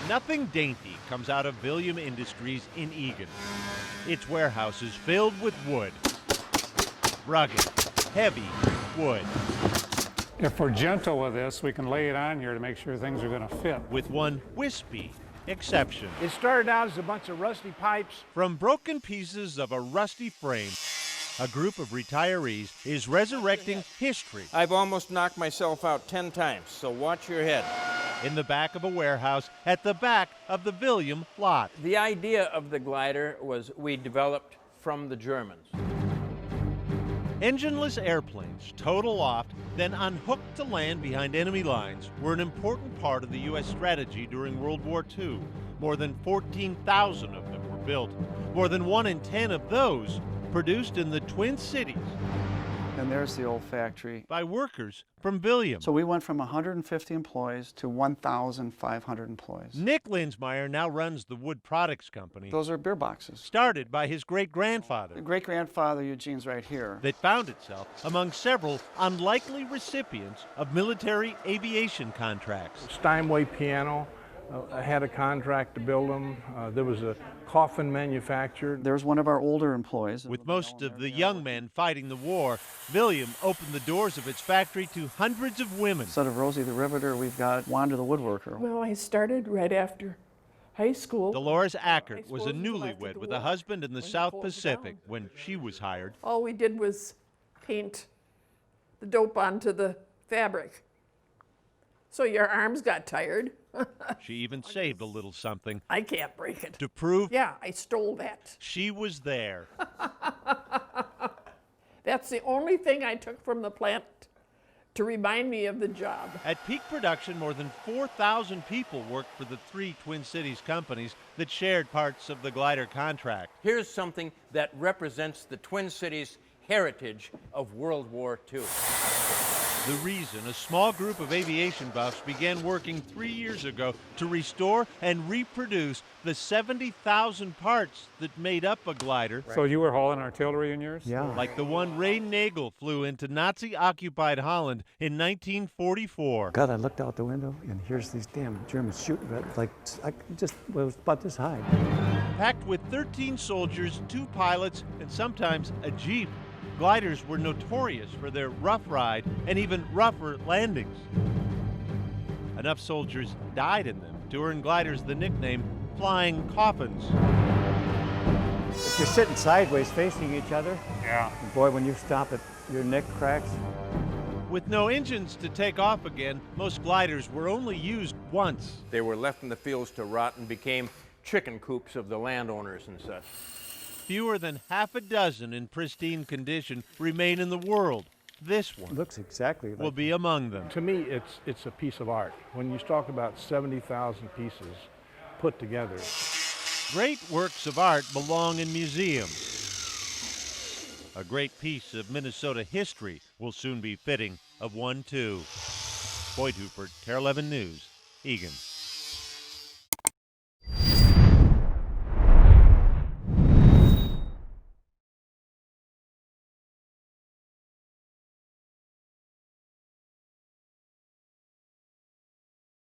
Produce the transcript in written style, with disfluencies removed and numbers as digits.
Nothing dainty comes out of William Industries in Egan. Its warehouse is filled with wood. Rugged, heavy wood. If we're gentle with this, we can lay it on here to make sure things are going to fit. With one wispy exception. It started out as a bunch of rusty pipes. From broken pieces of a rusty frame, a group of retirees is resurrecting history. I've almost knocked myself out 10 times, so watch your head. In the back of a warehouse at the back of the William lot. The idea of the glider was we developed from the Germans. Engineless airplanes, towed aloft, then unhooked to land behind enemy lines, were an important part of the U.S. strategy during World War II. More than 14,000 of them were built. More than 1 in 10 of those produced in the Twin Cities. And there's the old factory. By workers from William. So we went from 150 employees to 1,500 employees. Nick Linsmeyer now runs the Wood Products Company. Those are beer boxes. Started by his great-grandfather. Great-grandfather Eugene's right here. That found itself among several unlikely recipients of military aviation contracts. Steinway piano. I had a contract to build them. There was a coffin manufacturer. There's one of our older employees. With most of the young men fighting the war, William opened the doors of its factory to hundreds of women. Instead of Rosie the Riveter, we've got Wanda the Woodworker. Well, I started right after high school. Dolores Ackert was a newlywed with a husband in the South Pacific when she was hired. All we did was paint the dope onto the fabric. So your arms got tired. She even saved a little something. I can't break it. To prove Yeah, I stole that. she was there. That's the only thing I took from the plant to remind me of the job. At peak production, more than 4,000 people worked for the 3 Twin Cities companies that shared parts of the glider contract. Here's something that represents the Twin Cities heritage of World War II. The reason a small group of aviation buffs began working 3 years ago to restore and reproduce the 70,000 parts that made up a glider. So you were hauling artillery in yours? Yeah. Like the one Ray Nagel flew into Nazi-occupied Holland in 1944. God, I looked out the window, and here's these damn Germans shooting, but like, it was about this high. Packed with 13 soldiers, 2 pilots, and sometimes a jeep, gliders were notorious for their rough ride and even rougher landings. Enough soldiers died in them to earn gliders the nickname flying coffins. If you're sitting sideways facing each other, Yeah. boy, when you stop it, your neck cracks. With no engines to take off again, most gliders were only used once. They were left in the fields to rot and became chicken coops of the landowners and such. Fewer than half a dozen in pristine condition remain in the world. This one Looks exactly like will be among them. To me, it's a piece of art. When you talk about 70,000 pieces put together. Great works of art belong in museums. A great piece of Minnesota history will soon be fitting of one too. Boyd Huppert, KARE 11 News, Egan.